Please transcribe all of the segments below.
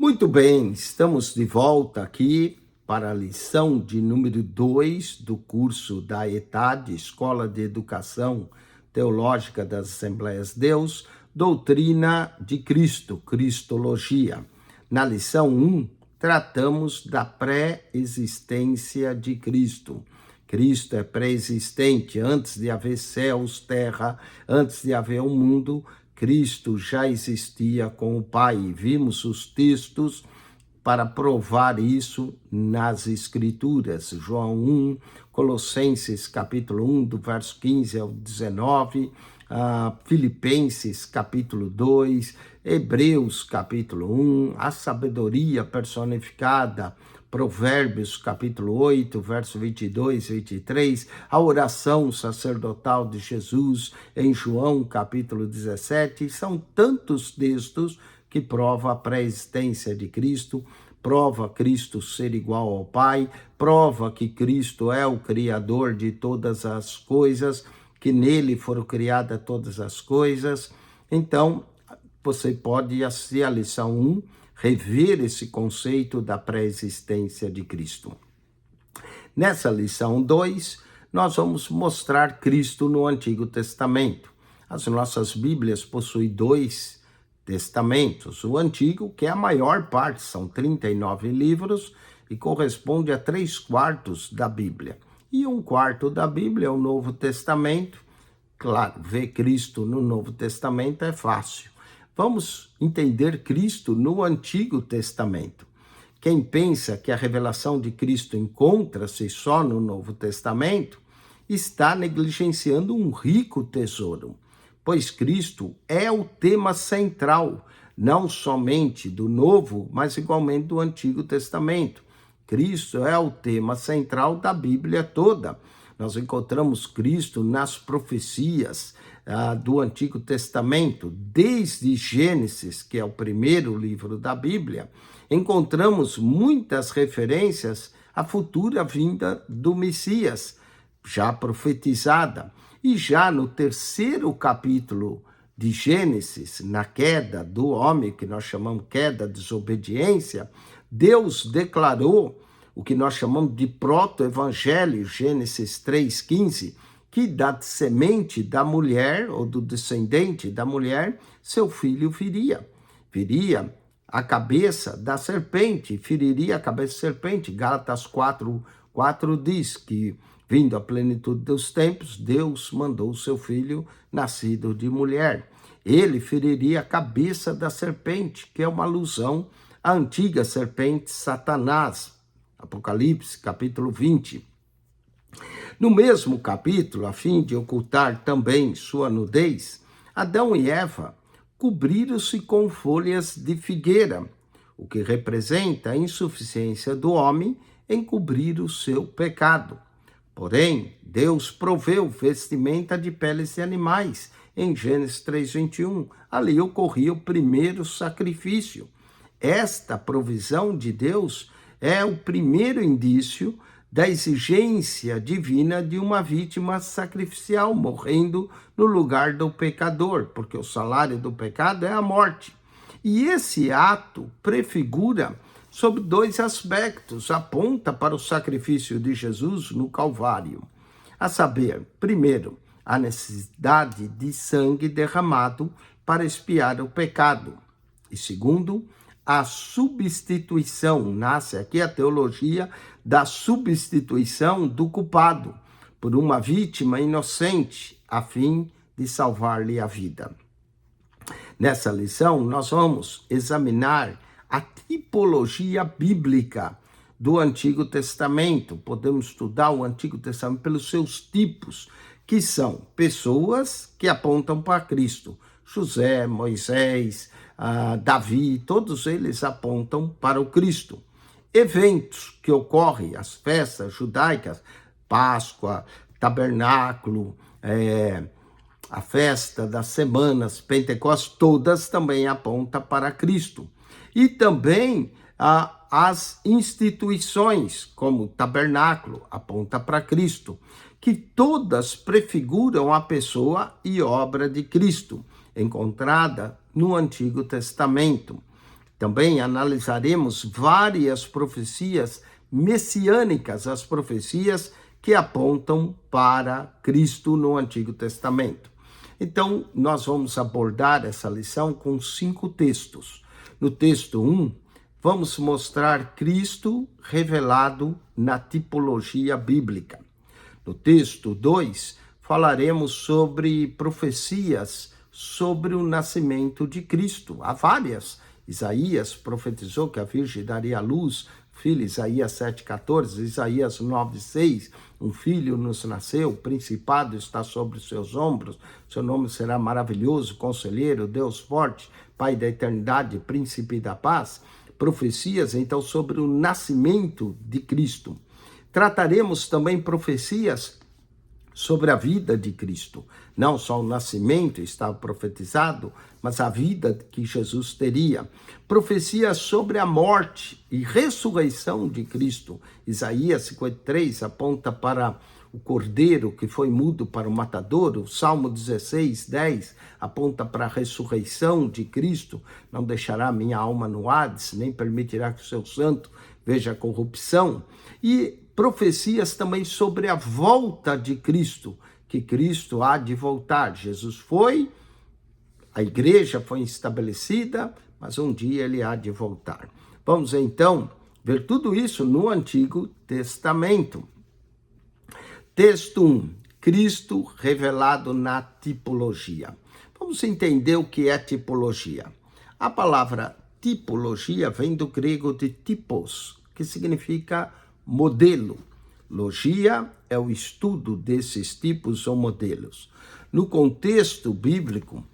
Muito bem, estamos de volta aqui para a lição de número 2 do curso da ETAD, Escola de Educação Teológica das Assembleias de Deus, Doutrina de Cristo, Cristologia. Na lição 1, tratamos da pré-existência de Cristo. Cristo é pré-existente, antes de haver céus, terra, antes de haver um mundo, Cristo já existia com o Pai. Vimos os textos para provar isso nas Escrituras. João 1, Colossenses capítulo 1, do verso 15 ao 19, Filipenses capítulo 2, Hebreus capítulo 1, a sabedoria personificada, Provérbios capítulo 8, verso 22 e 23, a oração sacerdotal de Jesus em João capítulo 17, são tantos textos que provam a pré-existência de Cristo, prova Cristo ser igual ao Pai, prova que Cristo é o Criador de todas as coisas, que nele foram criadas todas as coisas. Então, você pode assistir a lição 1, rever esse conceito da pré-existência de Cristo. Nessa lição 2, nós vamos mostrar Cristo no Antigo Testamento. As nossas Bíblias possuem 2 testamentos. O Antigo, que é a maior parte, são 39 livros e corresponde a 3/4 da Bíblia. E 1/4 da Bíblia é o Novo Testamento. Claro, ver Cristo no Novo Testamento é fácil. Vamos entender Cristo no Antigo Testamento. Quem pensa que a revelação de Cristo encontra-se só no Novo Testamento, está negligenciando um rico tesouro, pois Cristo é o tema central, não somente do Novo, mas igualmente do Antigo Testamento. Cristo é o tema central da Bíblia toda. Nós encontramos Cristo nas profecias do Antigo Testamento, desde Gênesis, que é o primeiro livro da Bíblia, encontramos muitas referências à futura vinda do Messias, já profetizada. E já no 3º capítulo de Gênesis, na queda do homem, que nós chamamos queda, desobediência, Deus declarou o que nós chamamos de proto-evangelho, Gênesis 3,15, que da semente da mulher, ou do descendente da mulher, seu filho viria a cabeça da serpente, feriria a cabeça da serpente. Gálatas 4 diz que, vindo à plenitude dos tempos, Deus mandou o seu filho nascido de mulher. Ele feriria a cabeça da serpente, que é uma alusão à antiga serpente Satanás. Apocalipse, capítulo 20. No mesmo capítulo, a fim de ocultar também sua nudez, Adão e Eva cobriram-se com folhas de figueira, o que representa a insuficiência do homem em cobrir o seu pecado. Porém, Deus proveu vestimenta de peles de animais, em Gênesis 3:21. Ali ocorria o primeiro sacrifício. Esta provisão de Deus é o primeiro indício da exigência divina de uma vítima sacrificial, morrendo no lugar do pecador, porque o salário do pecado é a morte. E esse ato prefigura sobre 2 aspectos, aponta para o sacrifício de Jesus no Calvário. A saber, primeiro, a necessidade de sangue derramado para expiar o pecado. E segundo, a substituição, nasce aqui a teologia da substituição do culpado por uma vítima inocente, a fim de salvar-lhe a vida. Nessa lição, nós vamos examinar a tipologia bíblica do Antigo Testamento. Podemos estudar o Antigo Testamento pelos seus tipos, que são pessoas que apontam para Cristo. José, Moisés, Davi, todos eles apontam para o Cristo. Eventos que ocorrem, as festas judaicas, Páscoa, Tabernáculo, a festa das semanas, Pentecostes, todas também apontam para Cristo. E também as instituições, como o Tabernáculo, aponta para Cristo, que todas prefiguram a pessoa e obra de Cristo, encontrada no Antigo Testamento. Também analisaremos várias profecias messiânicas, as profecias que apontam para Cristo no Antigo Testamento. Então, nós vamos abordar essa lição com 5 textos. No texto 1, vamos mostrar Cristo revelado na tipologia bíblica. No texto 2, falaremos sobre profecias sobre o nascimento de Cristo. Há várias. Isaías profetizou que a Virgem daria à luz filho, Isaías 7,14, Isaías 9,6, um filho nos nasceu, o principado está sobre os seus ombros, seu nome será maravilhoso, conselheiro, Deus forte, Pai da eternidade, príncipe da paz. Profecias, então, sobre o nascimento de Cristo. Trataremos também profecias sobre a vida de Cristo. Não só o nascimento estava profetizado, mas a vida que Jesus teria. Profecias sobre a morte e ressurreição de Cristo. Isaías 53 aponta para o cordeiro que foi mudo para o matador. O Salmo 16:10 aponta para a ressurreição de Cristo. Não deixará minha alma no Hades, nem permitirá que o seu santo veja a corrupção. E profecias também sobre a volta de Cristo, que Cristo há de voltar. Jesus foi, a igreja foi estabelecida, mas um dia ele há de voltar. Vamos então ver tudo isso no Antigo Testamento. Texto 1, Cristo revelado na tipologia. Vamos entender o que é tipologia. A palavra tipologia vem do grego de typos, que significa modelo. Logia é o estudo desses tipos ou modelos. No contexto bíblico,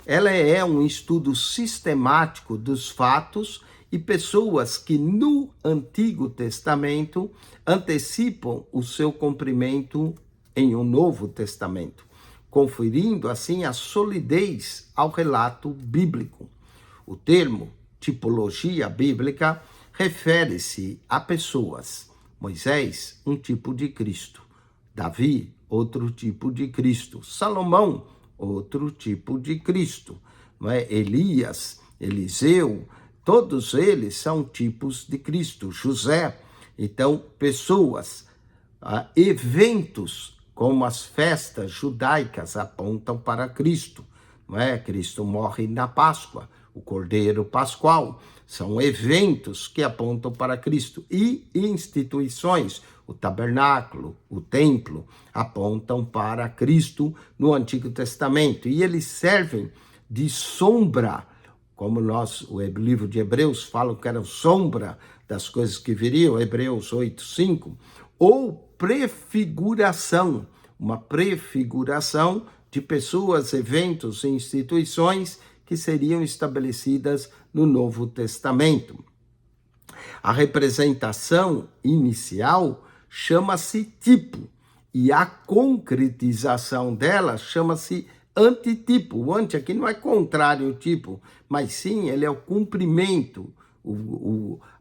ela é um estudo sistemático dos fatos e pessoas que no Antigo Testamento antecipam o seu cumprimento em um Novo Testamento, conferindo assim a solidez ao relato bíblico. O termo tipologia bíblica refere-se a pessoas. Moisés, um tipo de Cristo. Davi, outro tipo de Cristo. Salomão, outro tipo de Cristo. Não é? Elias, Eliseu, todos eles são tipos de Cristo. José, então, pessoas, eventos, como as festas judaicas apontam para Cristo. Não é? Cristo morre na Páscoa, o Cordeiro Pascual. São eventos que apontam para Cristo. E instituições, o tabernáculo, o templo, apontam para Cristo no Antigo Testamento. E eles servem de sombra, como o livro de Hebreus fala que era sombra das coisas que viriam, Hebreus 8:5, ou prefiguração, uma prefiguração de pessoas, eventos e instituições que seriam estabelecidas no Novo Testamento. A representação inicial chama-se tipo e a concretização dela chama-se antitipo. O anti aqui não é contrário ao tipo, mas sim ele é o cumprimento,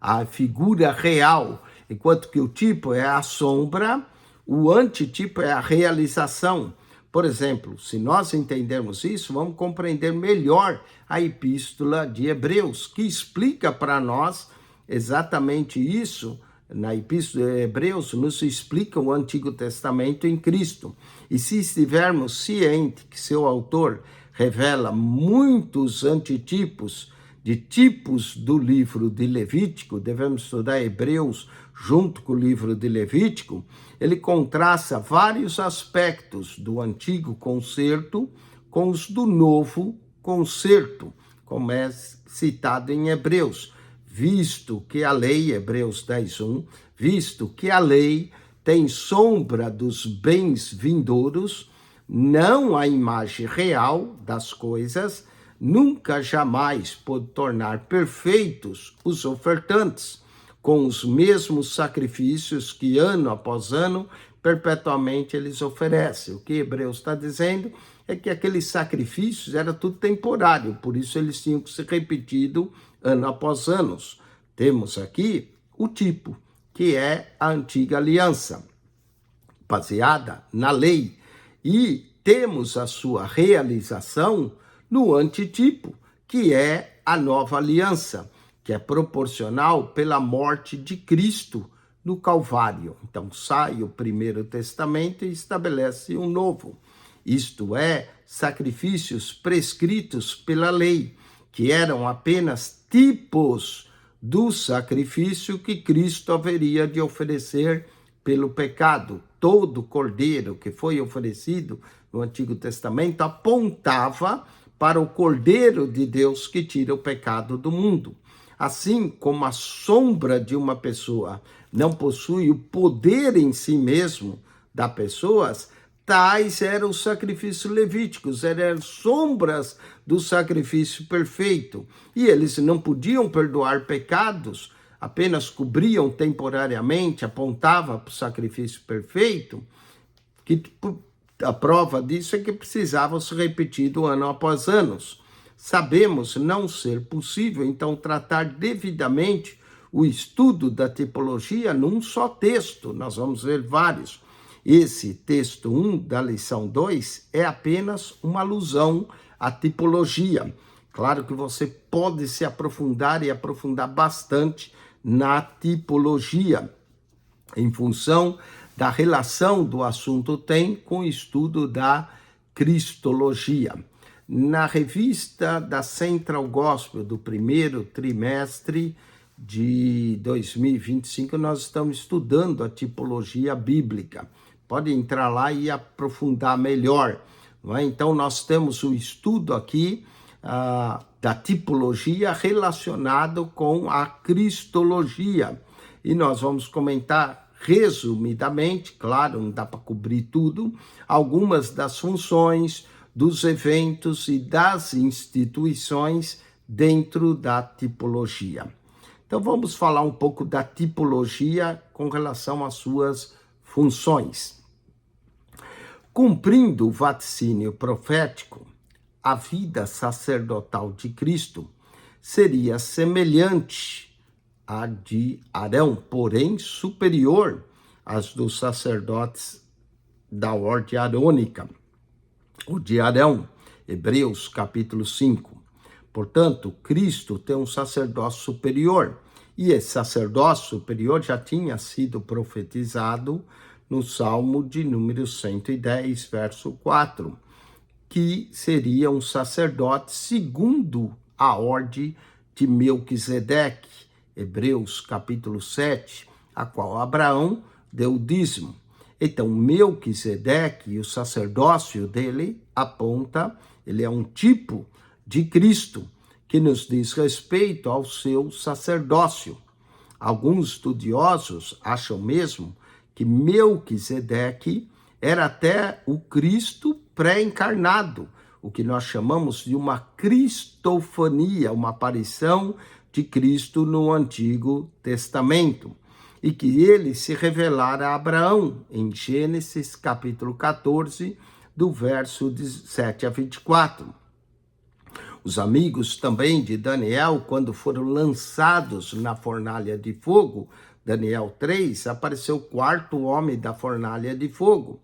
a figura real, enquanto que o tipo é a sombra, o antitipo é a realização. Por exemplo, se nós entendermos isso, vamos compreender melhor a Epístola de Hebreus, que explica para nós exatamente isso. Na Epístola de Hebreus nos explica o Antigo Testamento em Cristo. E se estivermos cientes que seu autor revela muitos antitipos de tipos do livro de Levítico, devemos estudar Hebreus junto com o livro de Levítico, ele contrasta vários aspectos do antigo concerto com os do novo concerto, como é citado em Hebreus, visto que a lei, Hebreus 10:1, visto que a lei tem sombra dos bens vindouros, não a imagem real das coisas, nunca jamais pôde tornar perfeitos os ofertantes, com os mesmos sacrifícios que ano após ano, perpetuamente eles oferecem. O que Hebreus está dizendo é que aqueles sacrifícios era tudo temporário, por isso eles tinham que ser repetidos ano após ano. Temos aqui o tipo, que é a antiga aliança, baseada na lei, e temos a sua realização no antitipo, que é a nova aliança, que é proporcional pela morte de Cristo no Calvário. Então sai o Primeiro Testamento e estabelece um novo. Isto é, sacrifícios prescritos pela lei, que eram apenas tipos do sacrifício que Cristo haveria de oferecer pelo pecado. Todo cordeiro que foi oferecido no Antigo Testamento apontava para o Cordeiro de Deus que tira o pecado do mundo. Assim como a sombra de uma pessoa não possui o poder em si mesmo das pessoas, tais eram os sacrifícios levíticos, eram sombras do sacrifício perfeito. E eles não podiam perdoar pecados, apenas cobriam temporariamente, apontava para o sacrifício perfeito, que a prova disso é que precisavam ser repetidos ano após ano. Sabemos não ser possível, então, tratar devidamente o estudo da tipologia num só texto. Nós vamos ver vários. Esse texto 1 da lição 2 é apenas uma alusão à tipologia. Claro que você pode se aprofundar e aprofundar bastante na tipologia, em função da relação do assunto tem com o estudo da cristologia. Na revista da Central Gospel do primeiro trimestre de 2025, nós estamos estudando a tipologia bíblica. Pode entrar lá e aprofundar melhor. Não é? Então, nós temos o estudo aqui da tipologia relacionado com a cristologia. E nós vamos comentar resumidamente, claro, não dá para cobrir tudo, algumas das funções, dos eventos e das instituições dentro da tipologia. Então vamos falar um pouco da tipologia com relação às suas funções. Cumprindo o vaticínio profético, a vida sacerdotal de Cristo seria semelhante à de Arão, porém superior às dos sacerdotes da ordem arônica, o de Arão, Hebreus capítulo 5. Portanto, Cristo tem um sacerdócio superior, e esse sacerdócio superior já tinha sido profetizado no Salmo de número 110, verso 4, que seria um sacerdote segundo a ordem de Melquisedeque, Hebreus capítulo 7, a qual Abraão deu o dízimo. Então, Melquisedeque e o sacerdócio dele aponta, ele é um tipo de Cristo, que nos diz respeito ao seu sacerdócio. Alguns estudiosos acham mesmo que Melquisedeque era até o Cristo pré-encarnado, o que nós chamamos de uma cristofania, uma aparição de Cristo no Antigo Testamento, e que ele se revelara a Abraão, em Gênesis capítulo 14, do verso 7 a 24. Os amigos também de Daniel, quando foram lançados na fornalha de fogo, Daniel 3, apareceu o quarto homem da fornalha de fogo.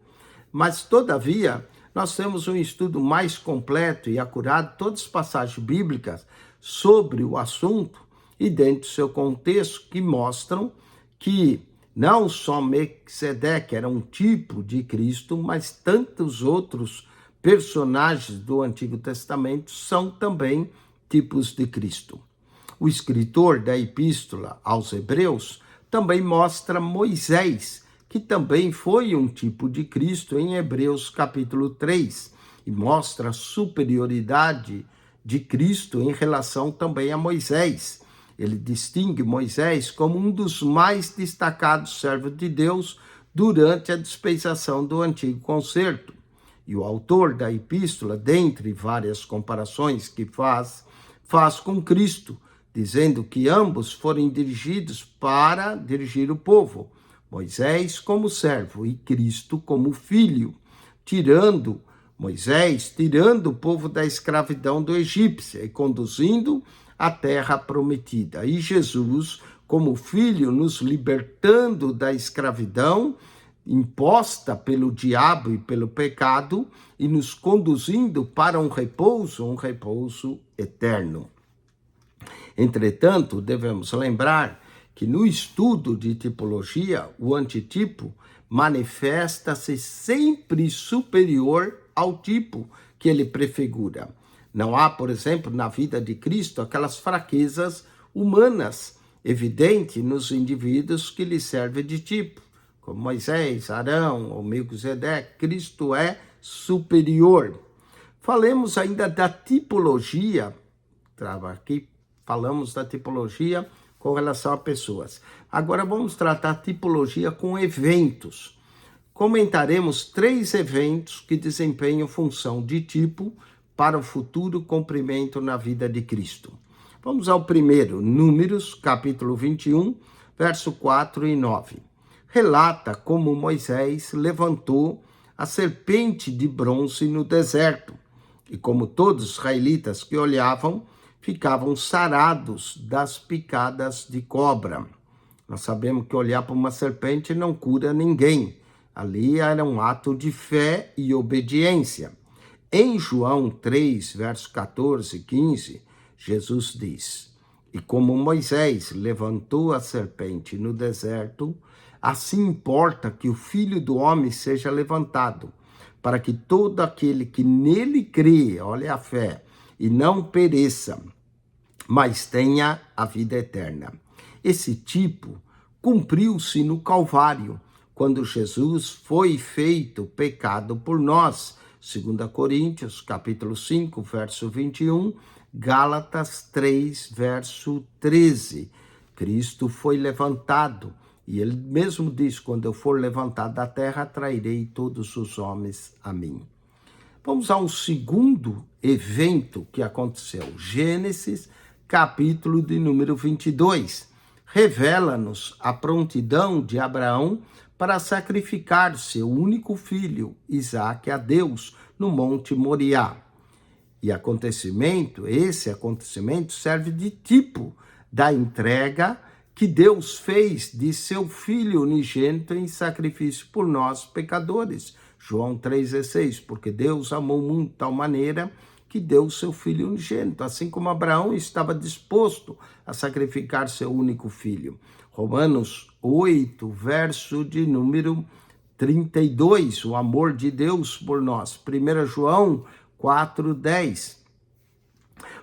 Mas, todavia, nós temos um estudo mais completo e acurado, todas as passagens bíblicas sobre o assunto e dentro do seu contexto, que mostram que não só Melquisedeque era um tipo de Cristo, mas tantos outros personagens do Antigo Testamento são também tipos de Cristo. O escritor da Epístola aos Hebreus também mostra Moisés, que também foi um tipo de Cristo em Hebreus capítulo 3, e mostra a superioridade de Cristo em relação também a Moisés. Ele distingue Moisés como um dos mais destacados servos de Deus durante a dispensação do Antigo Concerto. E o autor da epístola, dentre várias comparações que faz com Cristo, dizendo que ambos foram dirigidos para dirigir o povo, Moisés como servo e Cristo como filho, Moisés tirando o povo da escravidão do egípcio e conduzindo a terra prometida. E Jesus como filho nos libertando da escravidão imposta pelo diabo e pelo pecado e nos conduzindo para um repouso eterno. Entretanto, devemos lembrar que no estudo de tipologia, o antitipo manifesta-se sempre superior ao tipo que ele prefigura. Não há, por exemplo, na vida de Cristo aquelas fraquezas humanas evidentes nos indivíduos que lhe servem de tipo, como Moisés, Arão ou Melquisedeque. Cristo é superior. Falemos ainda da tipologia, aqui falamos da tipologia com relação a pessoas. Agora vamos tratar a tipologia com eventos. Comentaremos 3 eventos que desempenham função de tipo para o futuro cumprimento na vida de Cristo. Vamos ao primeiro, Números, capítulo 21, verso 4 e 9. Relata como Moisés levantou a serpente de bronze no deserto, e como todos os israelitas que olhavam, ficavam sarados das picadas de cobra. Nós sabemos que olhar para uma serpente não cura ninguém. Ali era um ato de fé e obediência. Em João 3, versos 14 e 15, Jesus diz: E como Moisés levantou a serpente no deserto, assim importa que o Filho do Homem seja levantado, para que todo aquele que nele crê, olha a fé, e não pereça, mas tenha a vida eterna. Esse tipo cumpriu-se no Calvário, quando Jesus foi feito pecado por nós. 2 Coríntios, capítulo 5, verso 21, Gálatas 3, verso 13. Cristo foi levantado, e ele mesmo diz: quando eu for levantado da terra, atrairei todos os homens a mim. Vamos a um segundo evento que aconteceu. Gênesis, capítulo de número 22. Revela-nos a prontidão de Abraão para sacrificar seu único filho, Isaque, a Deus, no Monte Moriá. E esse acontecimento serve de tipo da entrega que Deus fez de seu Filho unigênito em sacrifício por nós, pecadores. João 3,16, porque Deus amou o mundo de tal maneira que deu seu Filho unigênito, assim como Abraão estava disposto a sacrificar seu único filho. Romanos 8, verso de número 32, o amor de Deus por nós. 1 João 4,10.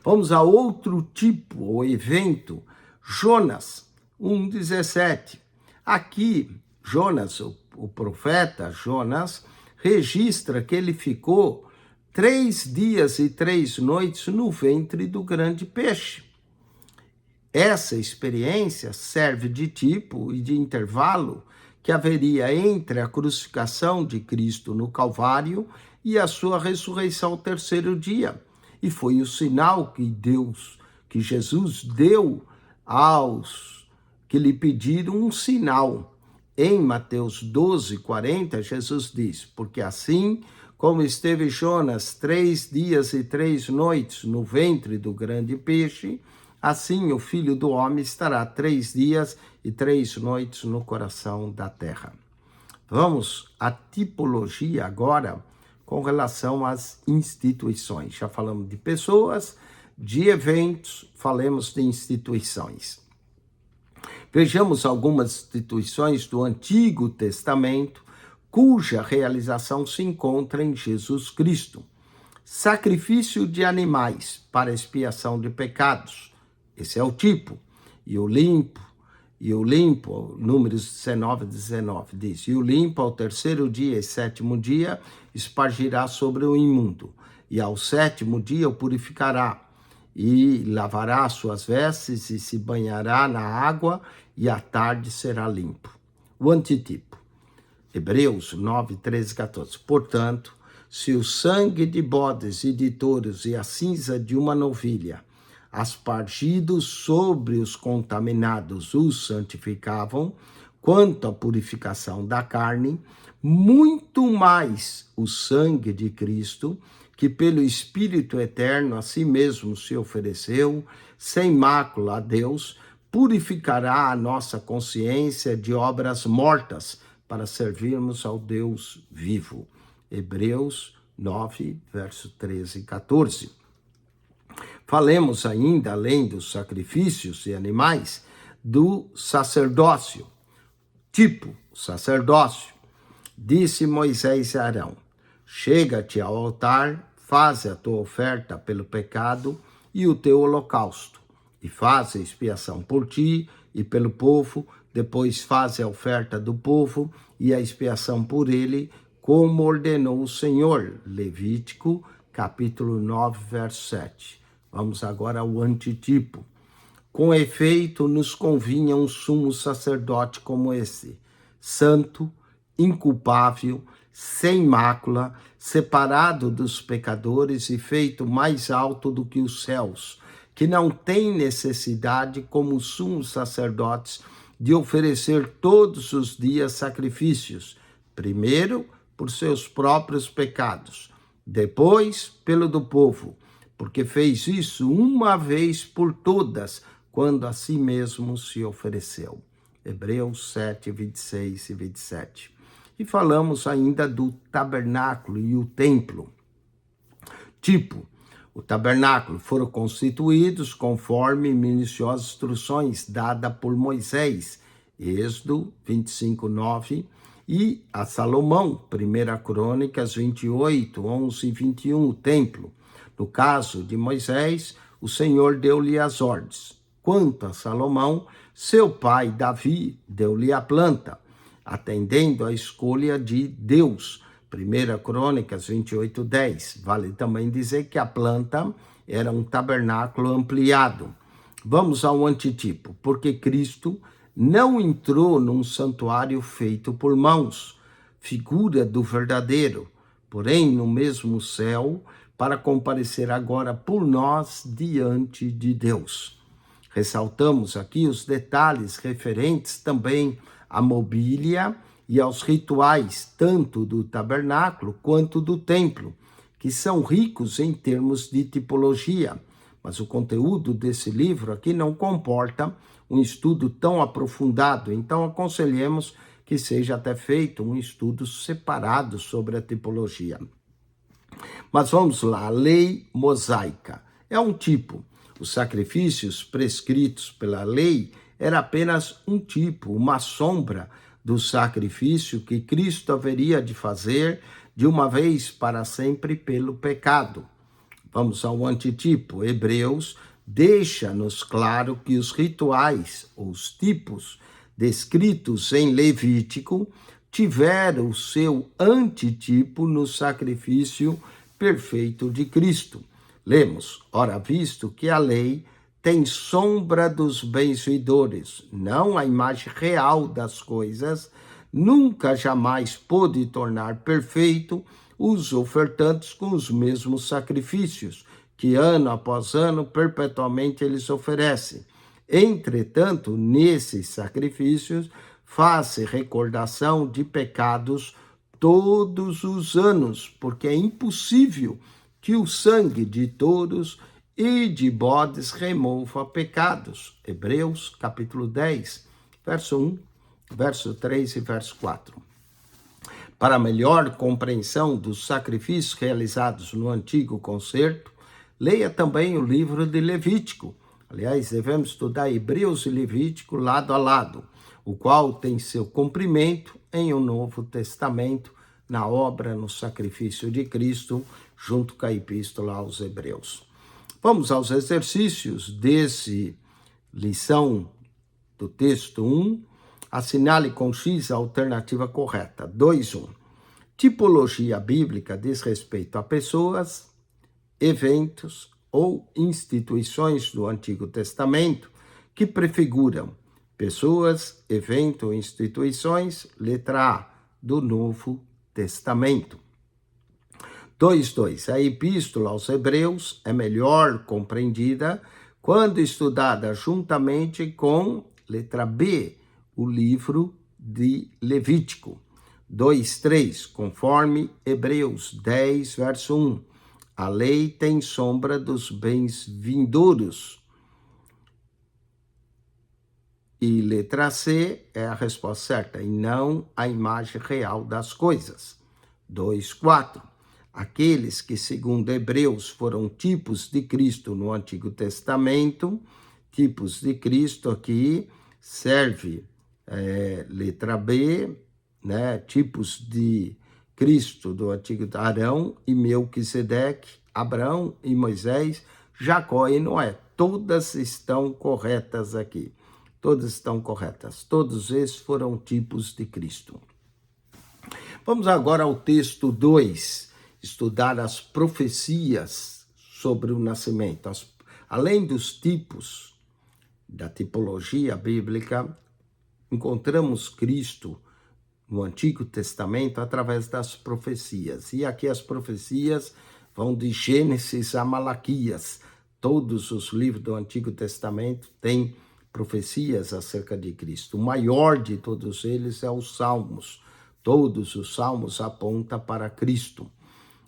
Vamos a outro tipo, ou evento, Jonas 1,17. Aqui, Jonas, o profeta Jonas, registra que ele ficou 3 dias e 3 noites no ventre do grande peixe. Essa experiência serve de tipo e de intervalo que haveria entre a crucificação de Cristo no Calvário e a sua ressurreição ao 3º dia. E foi o sinal que Jesus deu aos que lhe pediram um sinal. Em Mateus 12:40, Jesus diz: porque assim como esteve Jonas 3 dias e 3 noites no ventre do grande peixe, assim o Filho do Homem estará 3 dias e 3 noites no coração da terra. Vamos à tipologia agora com relação às instituições. Já falamos de pessoas, de eventos, falemos de instituições. Vejamos algumas instituições do Antigo Testamento, cuja realização se encontra em Jesus Cristo. Sacrifício de animais para expiação de pecados. Esse é o tipo. E o limpo, Números 19:19 diz: e o limpo ao 3º dia e 7º dia espargirá sobre o imundo, e ao 7º dia o purificará, e lavará suas vestes e se banhará na água, e à tarde será limpo. O antitipo. Hebreus 9, 13, 14. Portanto, se o sangue de bodes e de touros e a cinza de uma novilha, aspargidos sobre os contaminados, os santificavam, quanto à purificação da carne, muito mais o sangue de Cristo, que pelo Espírito Eterno a si mesmo se ofereceu, sem mácula a Deus, purificará a nossa consciência de obras mortas, para servirmos ao Deus vivo. Hebreus 9, verso 13 e 14. Falemos ainda, além dos sacrifícios de animais, do sacerdócio. Tipo, sacerdócio. Disse Moisés a Arão: chega-te ao altar, faze a tua oferta pelo pecado e o teu holocausto, e faze expiação por ti e pelo povo, depois faze a oferta do povo e a expiação por ele, como ordenou o Senhor. Levítico, capítulo 9, verso 7. Vamos agora ao antitipo. Com efeito, nos convinha um sumo sacerdote como esse, santo, inculpável, sem mácula, separado dos pecadores e feito mais alto do que os céus, que não tem necessidade, como os sumos sacerdotes, de oferecer todos os dias sacrifícios, primeiro por seus próprios pecados, depois pelo do povo, porque fez isso uma vez por todas, quando a si mesmo se ofereceu. Hebreus 7, 26 e 27. E falamos ainda do tabernáculo e o templo. Tipo, o tabernáculo foram constituídos conforme minuciosas instruções dadas por Moisés, Êxodo 25, 9, e a Salomão, 1 Crônicas 28, 11 e 21, o templo. No caso de Moisés, o Senhor deu-lhe as ordens. Quanto a Salomão, seu pai Davi deu-lhe a planta, atendendo à escolha de Deus. 1 Crônicas 28, 10. Vale também dizer que a planta era um tabernáculo ampliado. Vamos ao antitipo, porque Cristo não entrou num santuário feito por mãos, figura do verdadeiro, porém no mesmo céu, para comparecer agora por nós diante de Deus. Ressaltamos aqui os detalhes referentes também à mobília e aos rituais, tanto do tabernáculo quanto do templo, que são ricos em termos de tipologia, mas o conteúdo desse livro aqui não comporta um estudo tão aprofundado, então aconselhemos que seja até feito um estudo separado sobre a tipologia. Mas vamos lá, a lei mosaica é um tipo. Os sacrifícios prescritos pela lei era apenas um tipo, uma sombra do sacrifício que Cristo haveria de fazer de uma vez para sempre pelo pecado. Vamos ao antitipo. Hebreus deixa-nos claro que os rituais, ou os tipos descritos em Levítico, tiveram o seu antitipo no sacrifício perfeito de Cristo. Lemos: ora, visto que a lei tem sombra dos bens vindouros, não a imagem real das coisas, nunca jamais pôde tornar perfeito os ofertantes com os mesmos sacrifícios, que ano após ano perpetuamente eles oferecem. Entretanto, nesses sacrifícios, faz-se recordação de pecados todos os anos, porque é impossível que o sangue de touros e de bodes remova pecados. Hebreus, capítulo 10, verso 1, verso 3 e verso 4. Para melhor compreensão dos sacrifícios realizados no Antigo Concerto, leia também o livro de Levítico. Aliás, devemos estudar Hebreus e Levítico lado a lado, o qual tem seu cumprimento em um Novo Testamento, na obra, no sacrifício de Cristo, junto com a Epístola aos Hebreus. Vamos aos exercícios desse lição do texto 1. Assinale com X a alternativa correta. 2.1. Tipologia bíblica diz respeito a pessoas, eventos ou instituições do Antigo Testamento que prefiguram pessoas, eventos ou instituições, letra A, do Novo Testamento. 2.2. A Epístola aos Hebreus é melhor compreendida quando estudada juntamente com, letra B, o livro de Levítico. 2.3. Conforme Hebreus 10, verso 1. A lei tem sombra dos bens vindouros. E letra C é a resposta certa, e não a imagem real das coisas. 2.4. aqueles que, segundo Hebreus, foram tipos de Cristo no Antigo Testamento. Tipos de Cristo aqui serve letra B, né? Tipos de Cristo do Antigo, Arão e Melquisedeque, Abraão e Moisés, Jacó e Noé. Todas estão corretas aqui. Todas estão corretas. Todos esses foram tipos de Cristo. Vamos agora ao texto 2, estudar as profecias sobre o nascimento. Além dos tipos da tipologia bíblica, encontramos Cristo no Antigo Testamento através das profecias. E aqui as profecias vão de Gênesis a Malaquias. Todos os livros do Antigo Testamento têm profecias acerca de Cristo. O maior de todos eles é os Salmos. Todos os Salmos apontam para Cristo.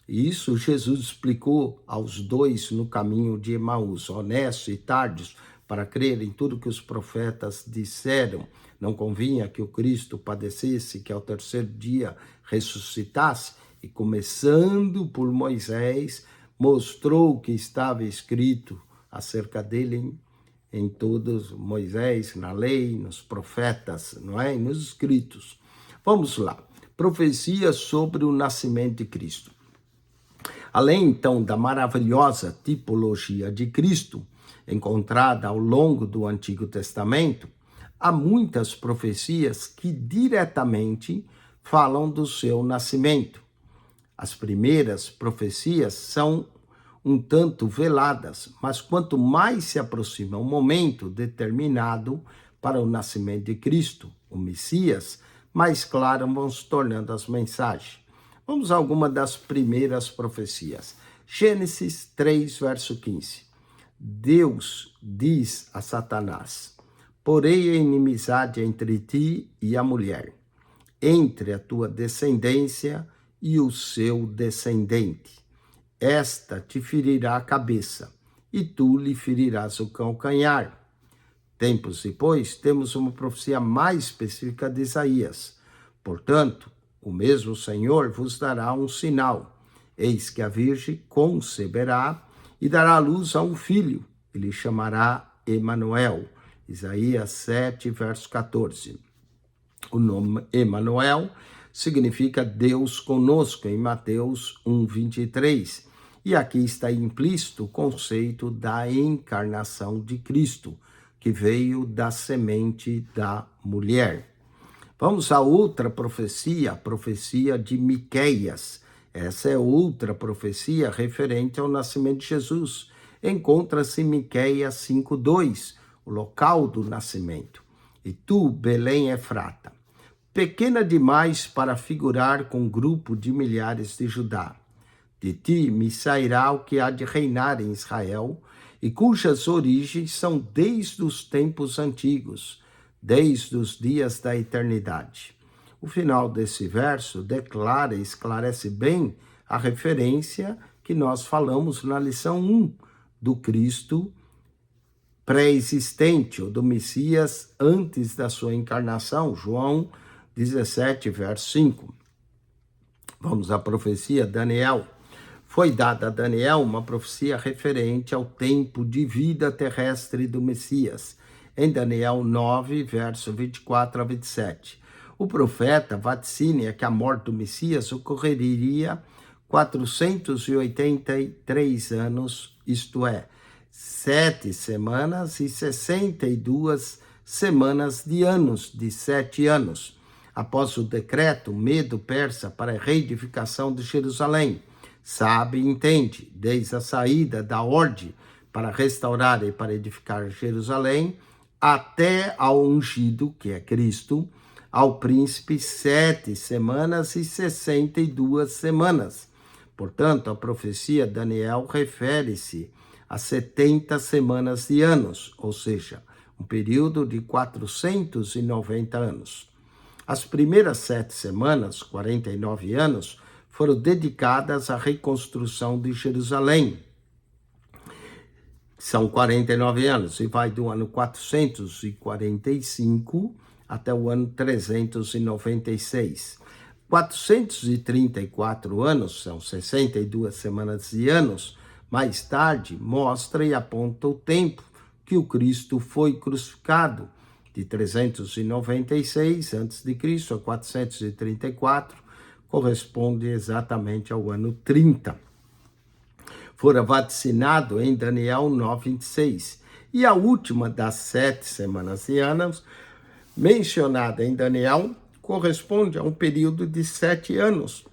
E isso Jesus explicou aos dois no caminho de Emaús, honestos e tardios, para crer em tudo que os profetas disseram. Não convinha que o Cristo padecesse, que ao terceiro dia ressuscitasse, e começando por Moisés, mostrou o que estava escrito acerca dele em todos, Moisés, na lei, nos profetas, não é? E nos escritos. Vamos lá. Profecia sobre o nascimento de Cristo. Além, então, da maravilhosa tipologia de Cristo, encontrada ao longo do Antigo Testamento, há muitas profecias que diretamente falam do seu nascimento. As primeiras profecias são um tanto veladas, mas quanto mais se aproxima o momento determinado para o nascimento de Cristo, o Messias, mais claras vão se tornando as mensagens. Vamos a alguma das primeiras profecias. Gênesis 3, verso 15. Deus diz a Satanás: porém a inimizade entre ti e a mulher, entre a tua descendência e o seu descendente. Esta te ferirá a cabeça, e tu lhe ferirás o calcanhar. Tempos depois, temos uma profecia mais específica de Isaías. Portanto, o mesmo Senhor vos dará um sinal. Eis que a Virgem conceberá e dará à luz a um filho, e lhe chamará Emanuel. Isaías 7, verso 14. O nome Emanuel significa Deus conosco, em Mateus 1, 23. E aqui está implícito o conceito da encarnação de Cristo, que veio da semente da mulher. Vamos a outra profecia, a profecia de Miqueias. Essa é outra profecia referente ao nascimento de Jesus. Encontra-se em Miqueias 5:2, o local do nascimento. E tu, Belém Efrata, pequena demais para figurar com um grupo de milhares de Judá. De ti me sairá o que há de reinar em Israel, e cujas origens são desde os tempos antigos, desde os dias da eternidade. O final desse verso declara e esclarece bem a referência que nós falamos na lição 1 do Cristo pré-existente, ou do Messias antes da sua encarnação, João 17, verso 5. Vamos à profecia Daniel. Foi dada a Daniel uma profecia referente ao tempo de vida terrestre do Messias, em Daniel 9, verso 24 a 27. O profeta vaticina que a morte do Messias ocorreria 483 anos, isto é, 7 semanas e 62 semanas de anos, de 7 anos, após o decreto Medo-Persa para a reedificação de Jerusalém. Sabe e entende, desde a saída da ordem para restaurar e para edificar Jerusalém, até ao ungido, que é Cristo, ao príncipe 7 semanas e 62 semanas. Portanto, a profecia de Daniel refere-se a 70 semanas de anos, ou seja, um período de 490 anos. As primeiras 7 semanas, 49 anos, foram dedicadas à reconstrução de Jerusalém. São 49 anos e vai do ano 445 até o ano 396. 434 anos, são 62 semanas e anos, mais tarde mostra e aponta o tempo que o Cristo foi crucificado, de 396 a.C. a 434, corresponde exatamente ao ano 30. Fora vacinado em Daniel 9:26. E a última das 7 semanas e anos, mencionada em Daniel, corresponde a um período de 7 anos,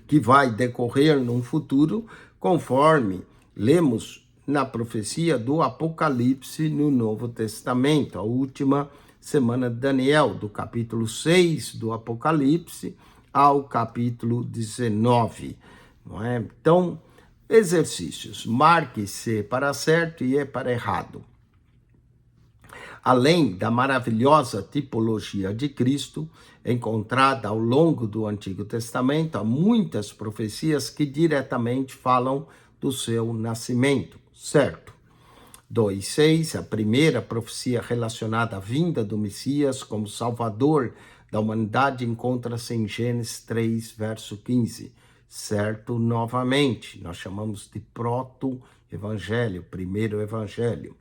que vai decorrer num futuro, conforme lemos na profecia do Apocalipse no Novo Testamento, a última semana de Daniel, do capítulo 6 do Apocalipse ao capítulo 19. Não é? Então, exercícios. Marque se para certo e para errado. Além da maravilhosa tipologia de Cristo, encontrada ao longo do Antigo Testamento, há muitas profecias que diretamente falam do seu nascimento, certo? 2:6, a primeira profecia relacionada à vinda do Messias como Salvador da humanidade encontra-se em Gênesis 3, verso 15. Certo, novamente, nós chamamos de proto-evangelho, primeiro evangelho.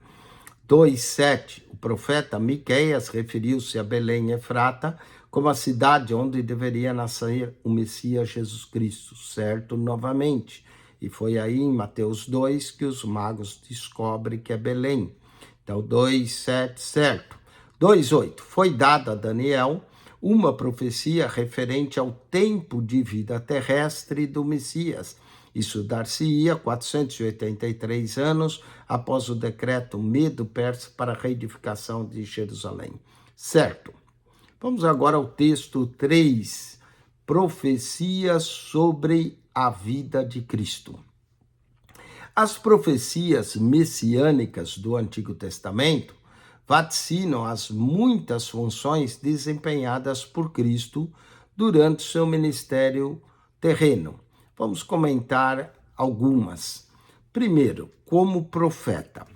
2:7, o profeta Miqueias referiu-se a Belém e Efrata como a cidade onde deveria nascer o Messias Jesus Cristo, certo, novamente. E foi aí em Mateus 2 que os magos descobrem que é Belém. Então, 2:7, certo. 2:8, foi dada a Daniel uma profecia referente ao tempo de vida terrestre do Messias. Isso dar-se-ia 483 anos após o decreto Medo-Persa para a reedificação de Jerusalém. Certo. Vamos agora ao texto 3, profecias sobre a vida de Cristo. As profecias messiânicas do Antigo Testamento vaticinam as muitas funções desempenhadas por Cristo durante seu ministério terreno. Vamos comentar algumas. Primeiro, como profeta.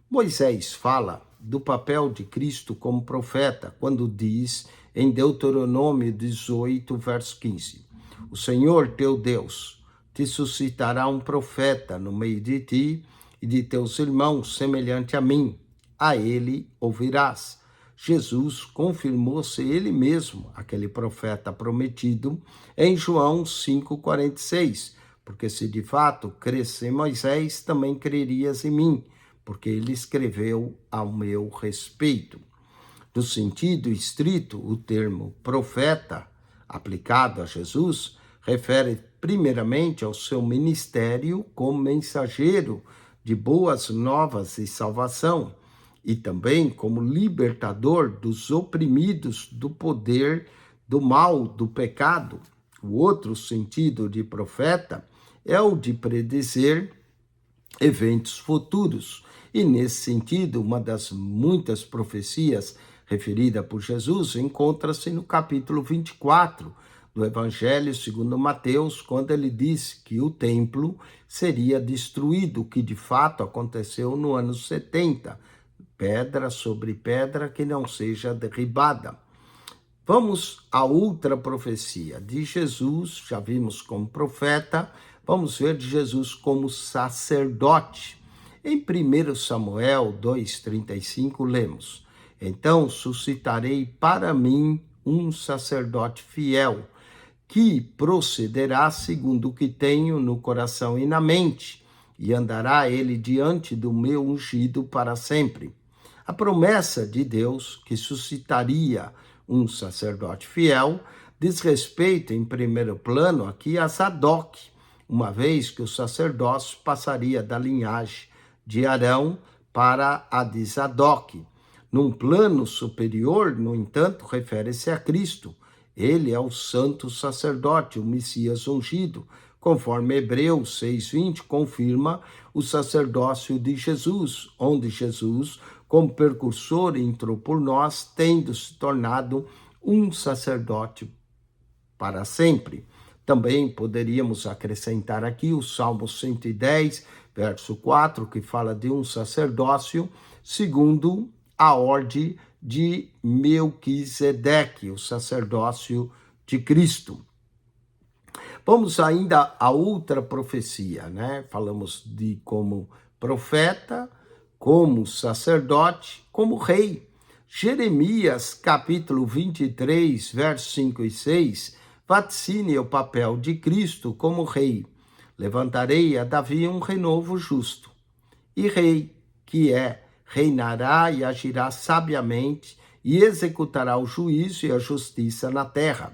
Moisés fala do papel de Cristo como profeta quando diz em Deuteronômio 18, verso 15: o Senhor teu Deus te suscitará um profeta no meio de ti e de teus irmãos semelhante a mim. A ele ouvirás. Jesus confirmou-se ele mesmo, aquele profeta prometido, em João 5,46, porque se de fato cresse em Moisés, também crerias em mim, porque ele escreveu ao meu respeito. No sentido estrito, o termo profeta, aplicado a Jesus, refere primeiramente ao seu ministério como mensageiro de boas novas e salvação, e também como libertador dos oprimidos do poder do mal, do pecado. O outro sentido de profeta é o de predizer eventos futuros. E nesse sentido, uma das muitas profecias referida por Jesus encontra-se no capítulo 24 do Evangelho segundo Mateus, quando ele disse que o templo seria destruído, que de fato aconteceu no ano 70, pedra sobre pedra que não seja derribada. Vamos a outra profecia de Jesus, já vimos como profeta, vamos ver de Jesus como sacerdote. Em 1 Samuel 2,35 lemos: então suscitarei para mim um sacerdote fiel, que procederá segundo o que tenho no coração e na mente, e andará ele diante do meu ungido para sempre. A promessa de Deus que suscitaria um sacerdote fiel diz respeito, em primeiro plano, aqui a Zadok, uma vez que o sacerdócio passaria da linhagem de Arão para a de Zadok. Num plano superior, no entanto, refere-se a Cristo. Ele é o santo sacerdote, o Messias ungido, conforme Hebreus 6,20 confirma o sacerdócio de Jesus, onde Jesus, como precursor, entrou por nós, tendo se tornado um sacerdote para sempre. Também poderíamos acrescentar aqui o Salmo 110, verso 4, que fala de um sacerdócio segundo a ordem de Melquisedeque, o sacerdócio de Cristo. Vamos ainda a outra profecia, né? Falamos de como profeta, como sacerdote, como rei. Jeremias, capítulo 23, versos 5 e 6, vaticina o papel de Cristo como rei. Levantarei a Davi um renovo justo. E rei, que reinará e agirá sabiamente, e executará o juízo e a justiça na terra.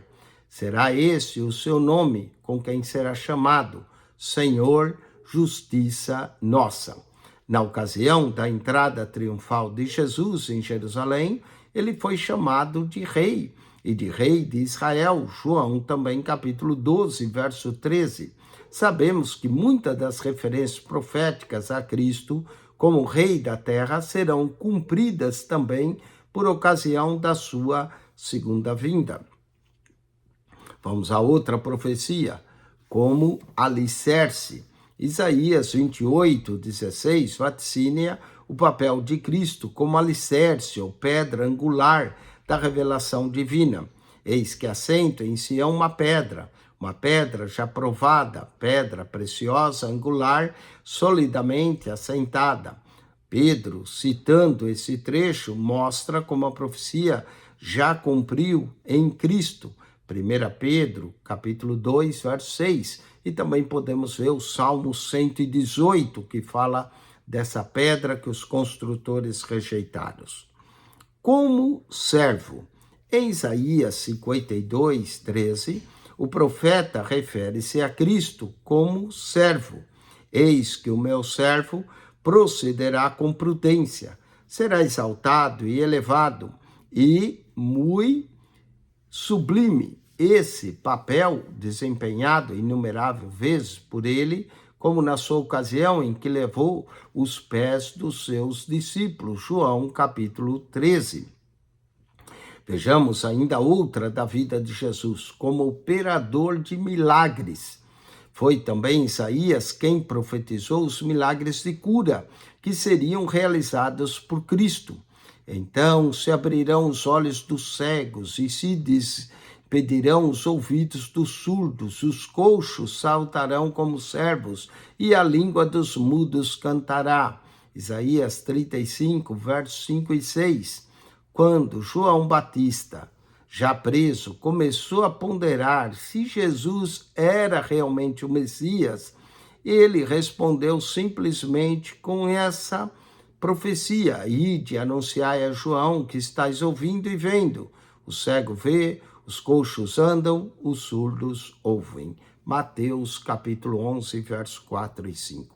Será esse o seu nome, com quem será chamado Senhor, Justiça Nossa. Na ocasião da entrada triunfal de Jesus em Jerusalém, ele foi chamado de rei, e de rei de Israel. João também, capítulo 12, verso 13. Sabemos que muitas das referências proféticas a Cristo como rei da terra serão cumpridas também por ocasião da sua segunda vinda. Vamos a outra profecia, como alicerce. Isaías 28, 16, vaticina o papel de Cristo como alicerce ou pedra angular da revelação divina. Eis que assento em Sião uma pedra já provada, pedra preciosa, angular, solidamente assentada. Pedro, citando esse trecho, mostra como a profecia já cumpriu em Cristo. 1 Pedro, capítulo 2, verso 6. E também podemos ver o Salmo 118, que fala dessa pedra que os construtores rejeitaram. Como servo. Em Isaías 52, 13, o profeta refere-se a Cristo como servo. Eis que o meu servo procederá com prudência, será exaltado e elevado e muito sublime. Esse papel desempenhado inumerável vezes por ele, como na sua ocasião em que levou os pés dos seus discípulos, João capítulo 13. Vejamos ainda outra da vida de Jesus, como operador de milagres. Foi também Isaías quem profetizou os milagres de cura, que seriam realizados por Cristo. Então se abrirão os olhos dos cegos e se despedirão os ouvidos dos surdos, os coxos saltarão como servos e a língua dos mudos cantará. Isaías 35, versos 5 e 6. Quando João Batista, já preso, começou a ponderar se Jesus era realmente o Messias, ele respondeu simplesmente com essa profecia: ide, anunciai a João que estáis ouvindo e vendo. O cego vê, os coxos andam, os surdos ouvem. Mateus capítulo 11, versos 4 e 5.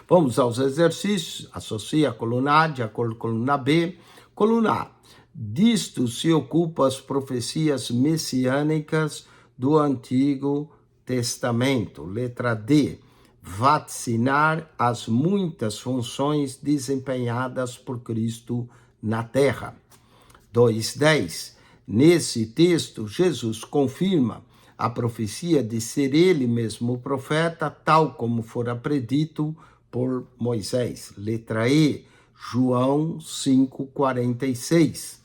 Vamos aos exercícios. Associa a coluna A de acordo com a coluna B. Coluna A. Disto se ocupam as profecias messiânicas do Antigo Testamento. Letra D. Vaticinar as muitas funções desempenhadas por Cristo na terra. 2.10. Nesse texto, Jesus confirma a profecia de ser ele mesmo o profeta, tal como fora predito por Moisés. Letra E. João 5,46.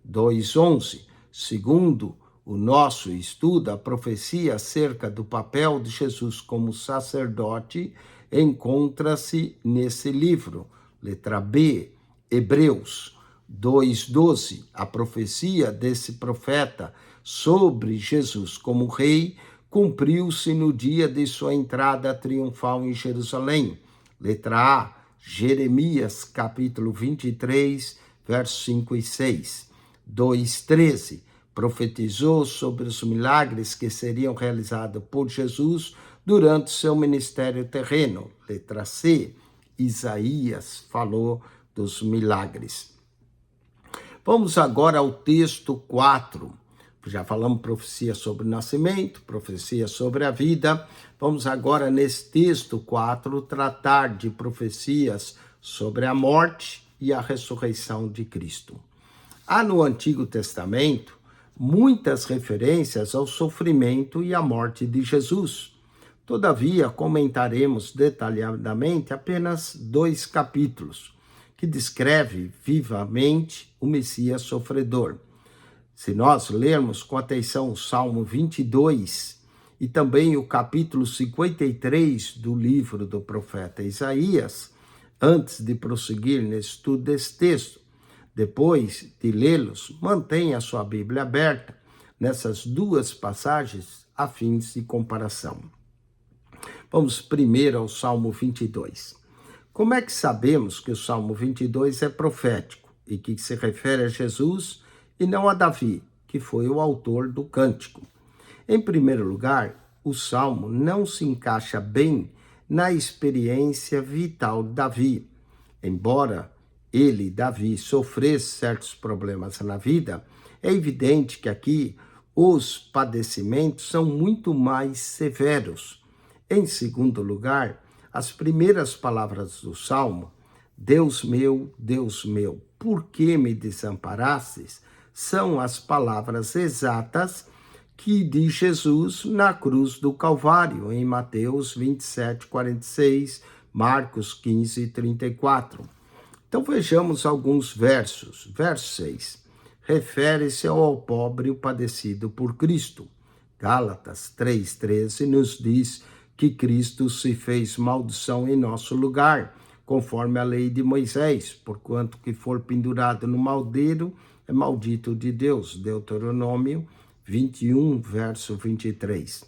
2.11. Segundo o nosso estudo, a profecia acerca do papel de Jesus como sacerdote encontra-se nesse livro. Letra B. Hebreus 2,12. A profecia desse profeta sobre Jesus como rei cumpriu-se no dia de sua entrada triunfal em Jerusalém. Letra A. Jeremias, capítulo 23, versos 5 e 6. 2,13. Profetizou sobre os milagres que seriam realizados por Jesus durante seu ministério terreno. Letra C. Isaías falou dos milagres. Vamos agora ao texto 4. Já falamos profecia sobre o nascimento, profecia sobre a vida. Vamos agora, nesse texto 4, tratar de profecias sobre a morte e a ressurreição de Cristo. Há no Antigo Testamento muitas referências ao sofrimento e à morte de Jesus. Todavia, comentaremos detalhadamente apenas 2 capítulos, que descreve vivamente o Messias sofredor. Se nós lermos com atenção o Salmo 22 e também o capítulo 53 do livro do profeta Isaías, antes de prosseguir no estudo desse texto, depois de lê-los, mantenha a sua Bíblia aberta nessas duas passagens a fins de comparação. Vamos primeiro ao Salmo 22. Como é que sabemos que o Salmo 22 é profético e que se refere a Jesus e não a Davi, que foi o autor do cântico? Em primeiro lugar, o Salmo não se encaixa bem na experiência vital de Davi. Embora ele, Davi, sofresse certos problemas na vida, é evidente que aqui os padecimentos são muito mais severos. Em segundo lugar, as primeiras palavras do Salmo, Deus meu, por que me desamparastes?, são as palavras exatas que de Jesus na cruz do Calvário, em Mateus 27, 46, Marcos 15, 34. Então vejamos alguns versos. Verso 6. Refere-se ao pobre padecido por Cristo. Gálatas 3,13 nos diz que Cristo se fez maldição em nosso lugar, conforme a lei de Moisés, porquanto que for pendurado no madeiro é maldito de Deus. Deuteronômio 21, verso 23.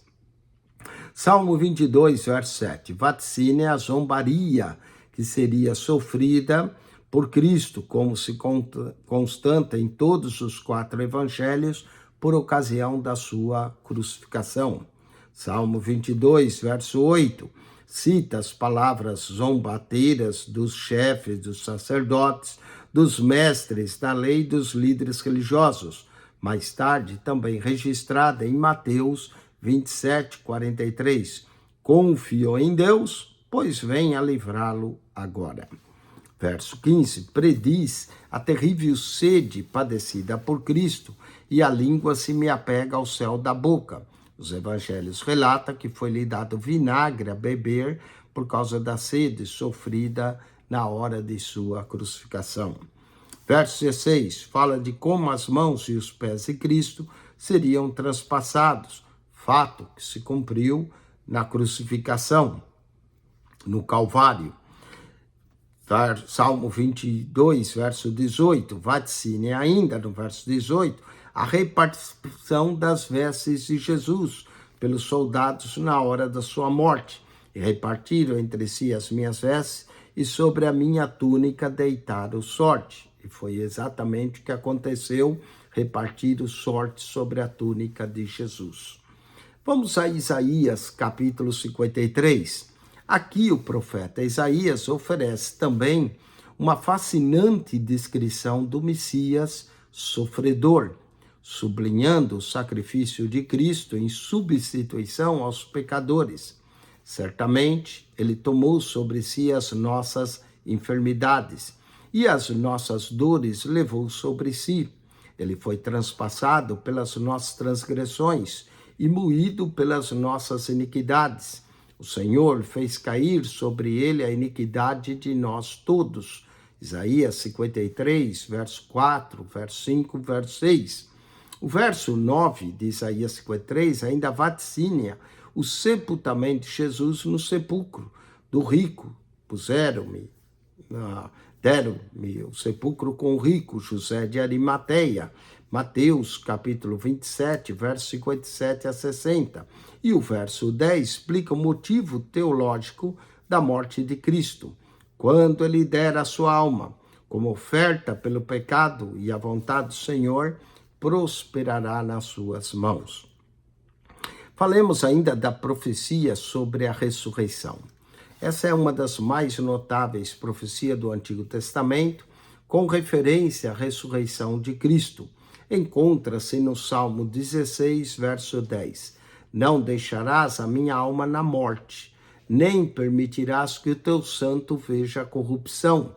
Salmo 22, verso 7. Vaticine a zombaria que seria sofrida por Cristo, como se constata em todos os 4 evangelhos, por ocasião da sua crucificação. Salmo 22, verso 8, cita as palavras zombateiras dos chefes, dos sacerdotes, dos mestres da lei e dos líderes religiosos, mais tarde também registrada em Mateus 27, 43. Confiou em Deus, pois venha livrá-lo agora. Verso 15, prediz a terrível sede padecida por Cristo, e a língua se me apega ao céu da boca. Os evangelhos relatam que foi-lhe dado vinagre a beber por causa da sede sofrida na hora de sua crucificação. Verso 16, fala de como as mãos e os pés de Cristo seriam transpassados, fato que se cumpriu na crucificação, no Calvário. Salmo 22, verso 18, vaticine ainda no verso 18, a repartição das vestes de Jesus pelos soldados na hora da sua morte, e repartiram entre si as minhas vestes, e sobre a minha túnica deitaram sorte. E foi exatamente o que aconteceu, repartiram sorte sobre a túnica de Jesus. Vamos a Isaías, capítulo 53. Aqui o profeta Isaías oferece também uma fascinante descrição do Messias sofredor, sublinhando o sacrifício de Cristo em substituição aos pecadores. Certamente, ele tomou sobre si as nossas enfermidades e as nossas dores levou sobre si. Ele foi transpassado pelas nossas transgressões e moído pelas nossas iniquidades. O Senhor fez cair sobre ele a iniquidade de nós todos. Isaías 53, verso 4, verso 5, verso 6. O verso 9 de Isaías 53 ainda vaticina o sepultamento de Jesus no sepulcro do rico. Deram-me o sepulcro com o rico, José de Arimateia. Mateus, capítulo 27, verso 57 a 60. E o verso 10 explica o motivo teológico da morte de Cristo. Quando ele der a sua alma como oferta pelo pecado e a vontade do Senhor, prosperará nas suas mãos. Falemos ainda da profecia sobre a ressurreição. Essa é uma das mais notáveis profecias do Antigo Testamento, com referência à ressurreição de Cristo. Encontra-se no Salmo 16, verso 10. Não deixarás a minha alma na morte, nem permitirás que o teu santo veja a corrupção.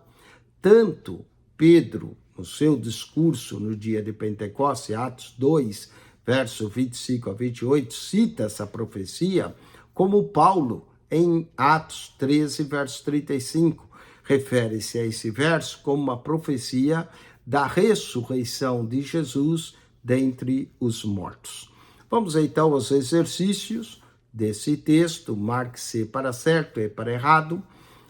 Tanto Pedro, no seu discurso no dia de Pentecostes, Atos 2, verso 25 a 28, cita essa profecia, como Paulo, em Atos 13, verso 35, refere-se a esse verso como uma profecia da ressurreição de Jesus dentre os mortos. Vamos então aos exercícios desse texto, marque-se para certo e para errado.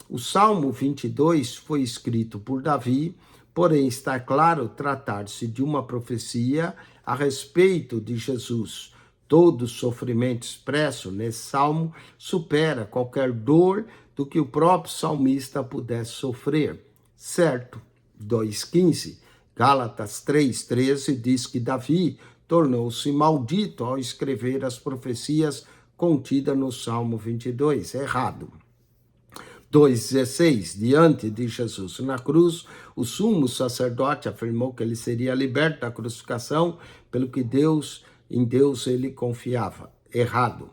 O Salmo 22 foi escrito por Davi, porém está claro tratar-se de uma profecia a respeito de Jesus. Todo o sofrimento expresso nesse salmo supera qualquer dor do que o próprio salmista pudesse sofrer. Certo, 2,15. Gálatas 3,13 diz que Davi tornou-se maldito ao escrever as profecias contidas no Salmo 22. Errado. 2,16. Diante de Jesus na cruz, o sumo sacerdote afirmou que ele seria liberto da crucificação pelo que em Deus ele confiava. Errado.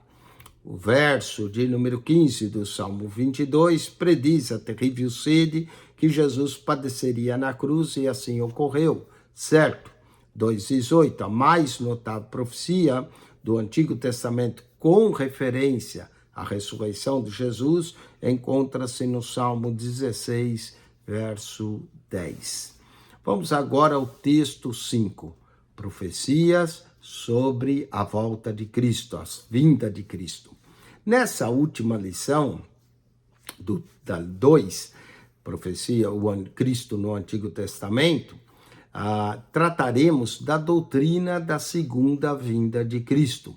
O verso de número 15 do Salmo 22 prediz a terrível sede que Jesus padeceria na cruz e assim ocorreu. Certo. 2,18. A mais notável profecia do Antigo Testamento com referência à ressurreição de Jesus encontra-se no Salmo 16, verso 10. Vamos agora ao texto 5. Profecias sobre a volta de Cristo, a vinda de Cristo. Nessa última lição, da 2, profecia, o Cristo no Antigo Testamento, trataremos da doutrina da segunda vinda de Cristo.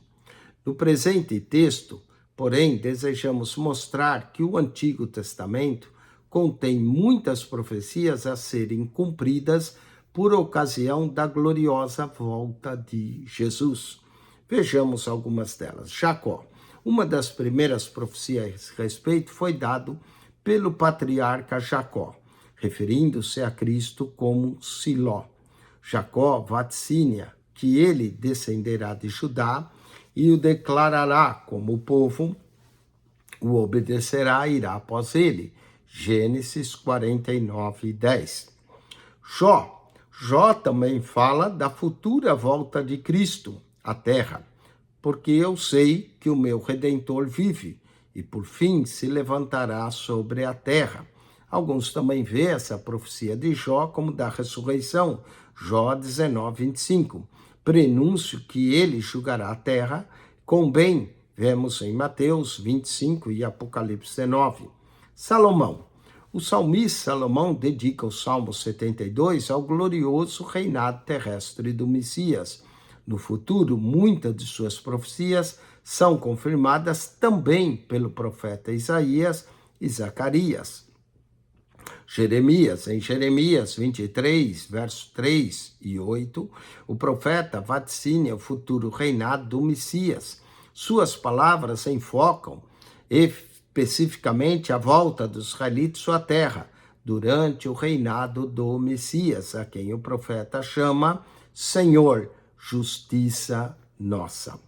No presente texto, porém, desejamos mostrar que o Antigo Testamento contém muitas profecias a serem cumpridas por ocasião da gloriosa volta de Jesus. Vejamos algumas delas. Jacó. Uma das primeiras profecias a respeito foi dado pelo patriarca Jacó, referindo-se a Cristo como Siló. Jacó vaticina que ele descenderá de Judá e o declarará como povo, o obedecerá e irá após ele. Gênesis 49, 10. Jó também fala da futura volta de Cristo à terra, porque eu sei que o meu Redentor vive e por fim se levantará sobre a terra. Alguns também veem essa profecia de Jó como da ressurreição, Jó 19, 25. Prenúncio que ele julgará a terra com bem, vemos em Mateus 25 e Apocalipse 19. Salomão. O salmista Salomão dedica o Salmo 72 ao glorioso reinado terrestre do Messias. No futuro, muitas de suas profecias são confirmadas também pelo profeta Isaías e Zacarias. Em Jeremias 23, versos 3 e 8, o profeta vaticina o futuro reinado do Messias. Suas palavras enfocam especificamente a volta dos israelitas à terra, durante o reinado do Messias, a quem o profeta chama Senhor, justiça nossa.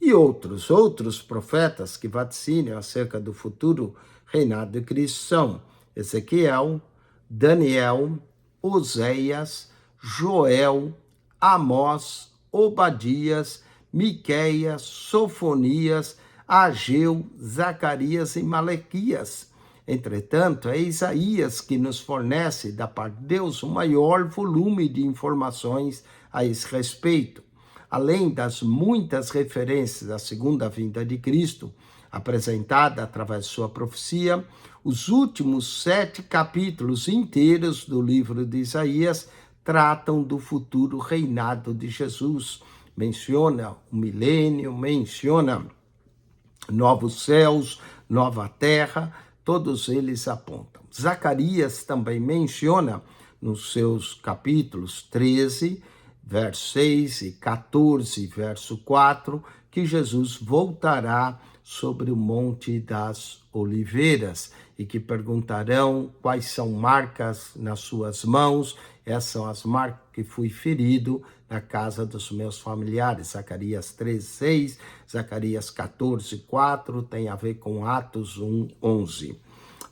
E outros profetas que vaticinam acerca do futuro reinado de Cristo são Ezequiel, Daniel, Oséias, Joel, Amós, Obadias, Miqueias, Sofonias, Ageu, Zacarias e Malequias. Entretanto, é Isaías que nos fornece, da parte de Deus, o maior volume de informações a esse respeito. Além das muitas referências à segunda vinda de Cristo, apresentada através de sua profecia, os últimos 7 capítulos inteiros do livro de Isaías tratam do futuro reinado de Jesus. Menciona o milênio, menciona novos céus, nova terra, todos eles apontam. Zacarias também menciona nos seus capítulos 13, verso 6 e 14, verso 4, que Jesus voltará sobre o Monte das Oliveiras e que perguntarão quais são marcas nas suas mãos. Essas são as marcas que fui ferido na casa dos meus familiares. Zacarias 13:6, Zacarias 14:4, tem a ver com Atos 1:11.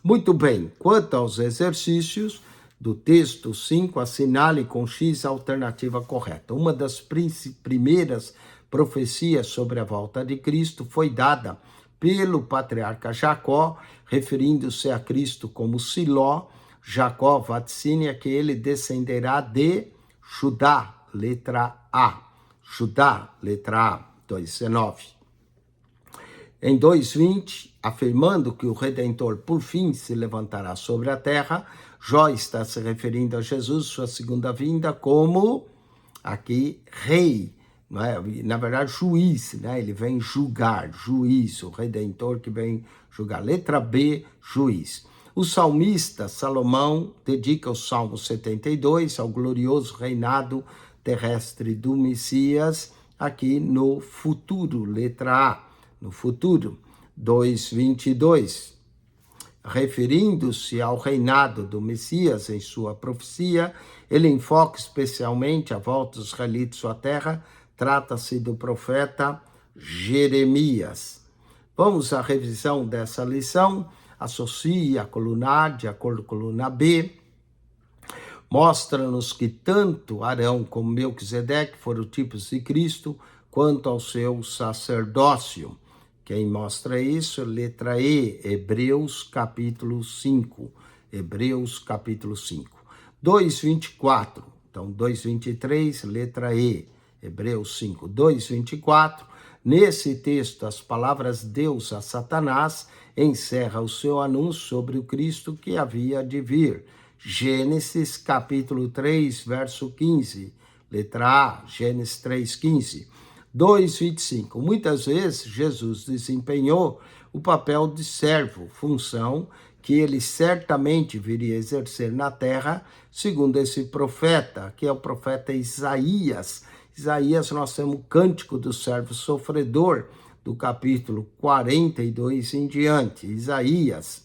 Muito bem, quanto aos exercícios do texto 5, assinale com X a alternativa correta. Uma das primeiras profecias sobre a volta de Cristo foi dada pelo patriarca Jacó, referindo-se a Cristo como Siló. Jacó vaticina que ele descenderá de Judá, letra A. Judá, letra A, 2,19. Em 2,20, afirmando que o Redentor por fim se levantará sobre a terra, Jó está se referindo a Jesus, sua segunda vinda, como aqui rei, não é? Na verdade juiz, né? Ele vem julgar, juiz, o Redentor que vem julgar. Letra B, juiz. O salmista Salomão dedica o Salmo 72 ao glorioso reinado terrestre do Messias, aqui no futuro, letra A, no futuro, 2,22. Referindo-se ao reinado do Messias em sua profecia, ele enfoca especialmente a volta dos israelitas à terra, trata-se do profeta Jeremias. Vamos à revisão dessa lição, associe a coluna A de acordo com a coluna B, mostra-nos que tanto Arão como Melquisedeque foram tipos de Cristo, quanto ao seu sacerdócio. Quem mostra isso? Letra E, Hebreus capítulo 5. Hebreus capítulo 5. 2,24. Então, 2,23, letra E. Hebreus 5, 2,24. Nesse texto, as palavras Deus a Satanás encerra o seu anúncio sobre o Cristo que havia de vir. Gênesis capítulo 3, verso 15. Letra A, Gênesis 3,15. 2,25. Muitas vezes Jesus desempenhou o papel de servo, função que ele certamente viria a exercer na terra, segundo esse profeta, que é o profeta Isaías. Isaías, nós temos o cântico do servo sofredor, do capítulo 42 em diante. Isaías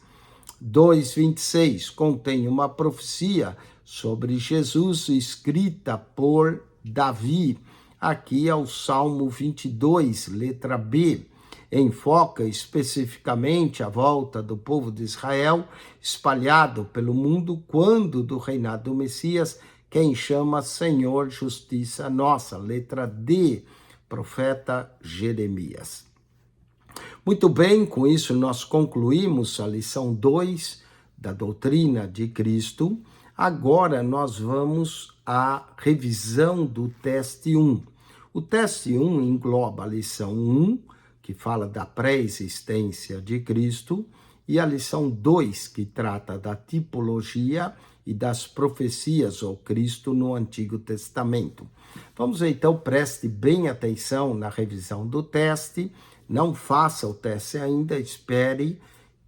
2,26 contém uma profecia sobre Jesus escrita por Davi. Aqui é o Salmo 22, letra B, enfoca especificamente a volta do povo de Israel espalhado pelo mundo quando do reinado do Messias, quem chama Senhor Justiça Nossa, letra D, profeta Jeremias. Muito bem, com isso nós concluímos a lição 2 da doutrina de Cristo. Agora nós vamos à revisão do teste 1. O teste 1 engloba a lição 1, que fala da pré-existência de Cristo, e a lição 2, que trata da tipologia e das profecias ao Cristo no Antigo Testamento. Vamos então, preste bem atenção na revisão do teste, não faça o teste ainda, espere,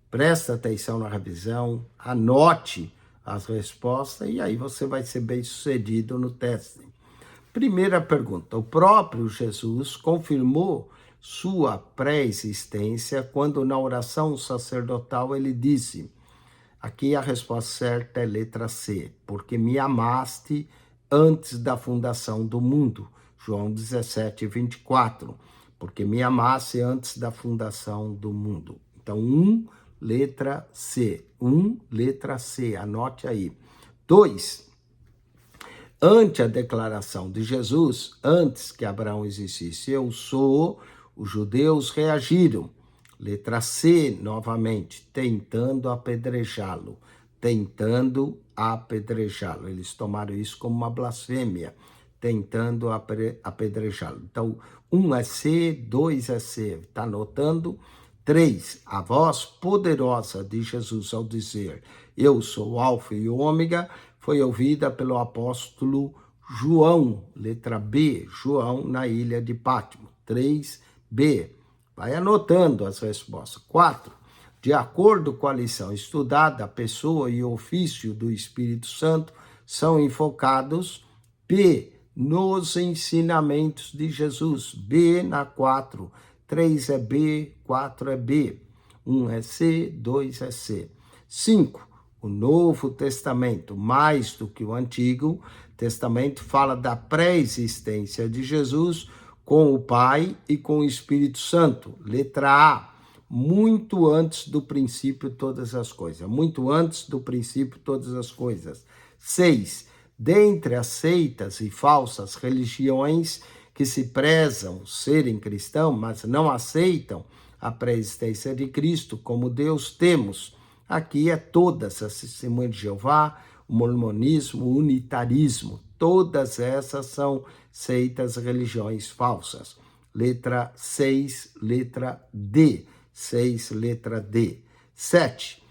preste atenção na revisão, anote as respostas e aí você vai ser bem sucedido no teste. Primeira pergunta, o próprio Jesus confirmou sua pré-existência quando na oração sacerdotal ele disse, aqui a resposta certa é letra C, porque me amaste antes da fundação do mundo, João 17:24, porque me amaste antes da fundação do mundo. Então, letra C, letra C, anote aí. 2, ante a declaração de Jesus, antes que Abraão existisse, eu sou, os judeus reagiram. Letra C, novamente, tentando apedrejá-lo. Tentando apedrejá-lo. Eles tomaram isso como uma blasfêmia, tentando apedrejá-lo. Então, 1 é C, 2 é C. Está anotando? 3, a voz poderosa de Jesus ao dizer, eu sou o Alfa e o Ômega, foi ouvida pelo apóstolo João, letra B, João, na ilha de Pátimo. 3B. Vai anotando as respostas. 4. De acordo com a lição estudada, a pessoa e o ofício do Espírito Santo são enfocados, P, nos ensinamentos de Jesus. B na 4. 3 é B, 4 é B. 1 é C, 2 é C. 5. O Novo Testamento, mais do que o Antigo Testamento, fala da pré-existência de Jesus com o Pai e com o Espírito Santo. Letra A, muito antes do princípio todas as coisas. Muito antes do princípio todas as coisas. 6. Dentre as seitas e falsas religiões que se prezam serem cristãos, mas não aceitam a pré-existência de Cristo como Deus, temos aqui todas as Testemunhas de Jeová, o mormonismo, o unitarismo. Todas essas são seitas, religiões falsas. Letra 6, letra D. 6, letra D. 7.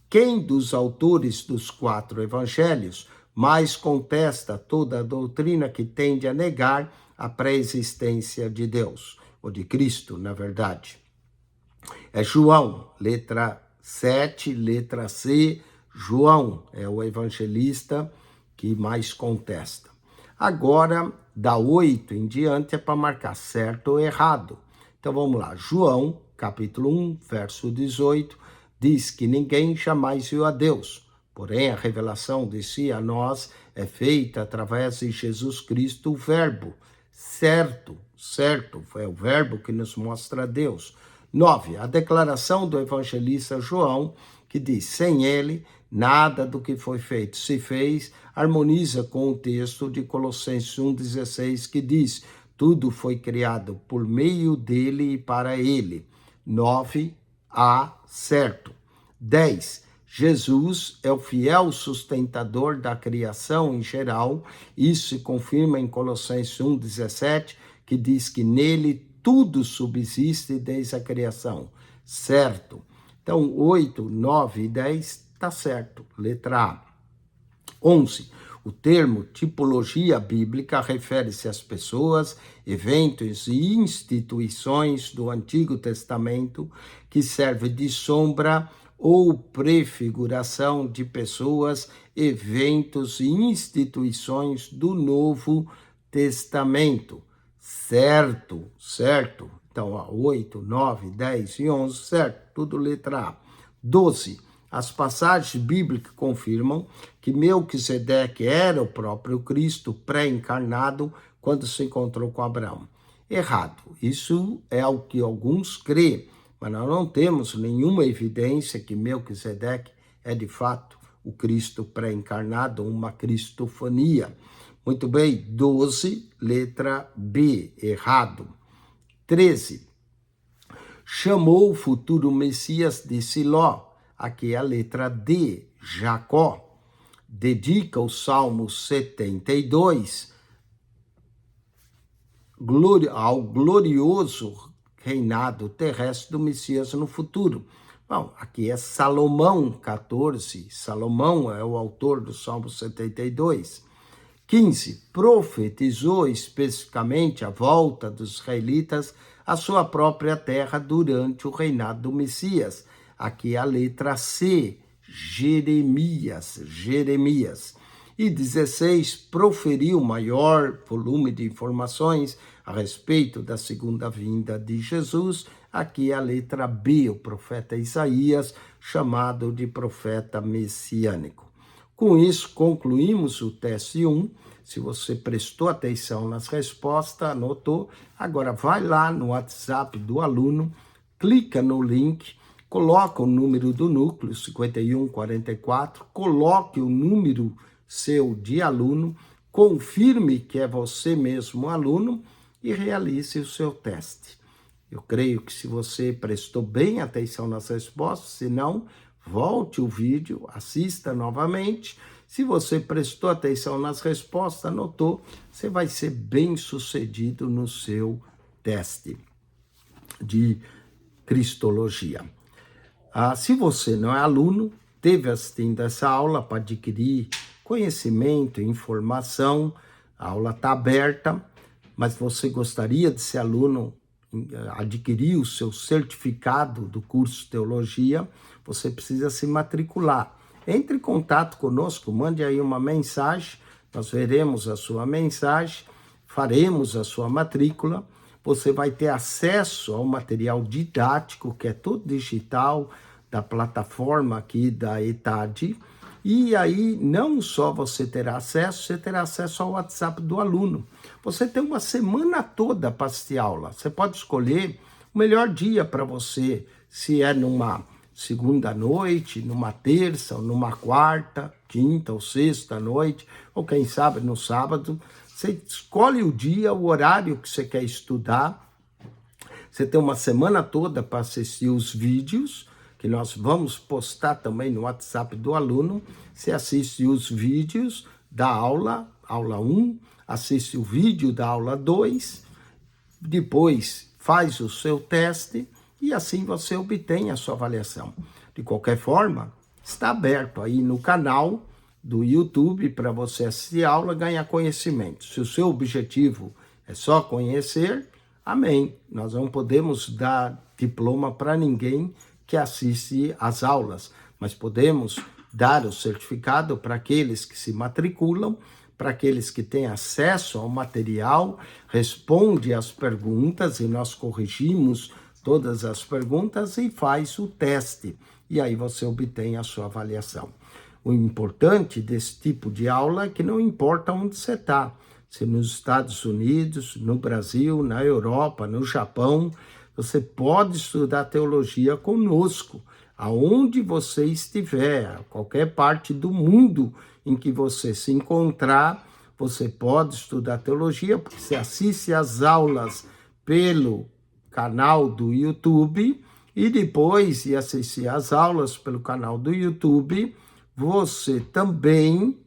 Quem dos autores dos 4 evangelhos mais contesta toda a doutrina que tende a negar a pré-existência de Deus, ou de Cristo, na verdade? É João, letra 7, letra C. João é o evangelista que mais contesta. Agora, da 8 em diante, é para marcar certo ou errado. Então vamos lá. João, capítulo 1, verso 18, diz que ninguém jamais viu a Deus. Porém, a revelação de si a nós é feita através de Jesus Cristo, o Verbo. Certo, é o Verbo que nos mostra a Deus. 9. A declaração do evangelista João, que diz, sem ele, nada do que foi feito se fez, harmoniza com o texto de Colossenses 1,16, que diz, tudo foi criado por meio dele e para ele. 9a, certo. 10. Jesus é o fiel sustentador da criação em geral. Isso se confirma em Colossenses 1,17, que diz que nele tudo subsiste desde a criação. Certo. Então, 8, 9 e 10 está certo. Letra A. 11. O termo tipologia bíblica refere-se às pessoas, eventos e instituições do Antigo Testamento que serve de sombra ou prefiguração de pessoas, eventos e instituições do Novo Testamento. Certo. Então, 8, 9, 10 e 11, certo. Tudo letra A. 12. As passagens bíblicas confirmam que Melquisedeque era o próprio Cristo pré-encarnado quando se encontrou com Abraão. Errado. Isso é o que alguns creem, mas nós não temos nenhuma evidência que Melquisedeque é de fato o Cristo pré-encarnado, uma cristofania. Muito bem, 12, letra B, errado. 13. Chamou o futuro Messias de Siló. Aqui é a letra D, Jacó. Dedica o Salmo 72 ao glorioso reinado terrestre do Messias no futuro. Bom, aqui é Salomão 14. Salomão é o autor do Salmo 72. 15. Profetizou especificamente a volta dos israelitas à sua própria terra durante o reinado do Messias. Aqui a letra C, Jeremias. E 16, proferiu maior volume de informações a respeito da segunda vinda de Jesus. Aqui a letra B, o profeta Isaías, chamado de profeta messiânico. Com isso, concluímos o teste 1. Se você prestou atenção nas respostas, anotou, agora vai lá no WhatsApp do aluno, clica no link, coloca o número do núcleo, 5144, coloque o número seu de aluno, confirme que é você mesmo aluno e realize o seu teste. Eu creio que se você prestou bem atenção nas respostas, se não, volte o vídeo, assista novamente. Se você prestou atenção nas respostas, anotou, você vai ser bem sucedido no seu teste de Cristologia. Se você não é aluno, esteve assistindo essa aula para adquirir conhecimento, informação, a aula está aberta, mas você gostaria de ser aluno, adquirir o seu certificado do curso Teologia, você precisa se matricular. Entre em contato conosco, mande aí uma mensagem, nós veremos a sua mensagem, faremos a sua matrícula, você vai ter acesso ao material didático, que é todo digital, da plataforma aqui da ETAD, e aí não só você terá acesso ao WhatsApp do aluno. Você tem uma semana toda para assistir aula. Você pode escolher o melhor dia para você, se é numa segunda noite, numa terça, ou numa quarta, quinta ou sexta noite, ou quem sabe no sábado. Você escolhe o dia, o horário que você quer estudar. Você tem uma semana toda para assistir os vídeos, que nós vamos postar também no WhatsApp do aluno. Você assiste os vídeos da aula 1, assiste o vídeo da aula 2, depois faz o seu teste e assim você obtém a sua avaliação. De qualquer forma, está aberto aí no canal do YouTube para você assistir a aula e ganhar conhecimento. Se o seu objetivo é só conhecer, amém. Nós não podemos dar diploma para ninguém que assiste às aulas, mas podemos dar o certificado para aqueles que se matriculam, para aqueles que têm acesso ao material, responde às perguntas e nós corrigimos todas as perguntas e faz o teste. E aí você obtém a sua avaliação. O importante desse tipo de aula é que não importa onde você está, se nos Estados Unidos, no Brasil, na Europa, no Japão, você pode estudar teologia conosco, aonde você estiver, qualquer parte do mundo em que você se encontrar, você pode estudar teologia, porque você assiste às aulas pelo canal do YouTube e depois de assistir às aulas pelo canal do YouTube, você também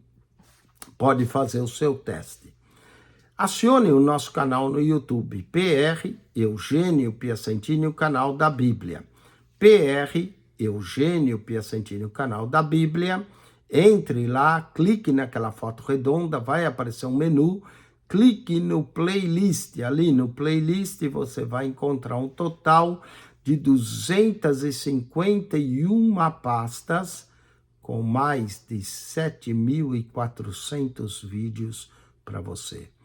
pode fazer o seu teste. Acione o nosso canal no YouTube, PR Eugênio Piacentini, o canal da Bíblia. PR Eugênio Piacentini, o canal da Bíblia. Entre lá, clique naquela foto redonda, vai aparecer um menu, clique no playlist. Ali no playlist você vai encontrar um total de 251 pastas com mais de 7.400 vídeos para você.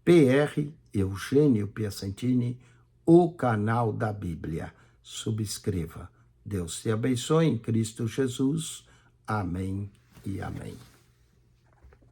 PR Eugênio Piacentini, o canal da Bíblia. Subscreva. Deus te abençoe em Cristo Jesus. Amém e amém.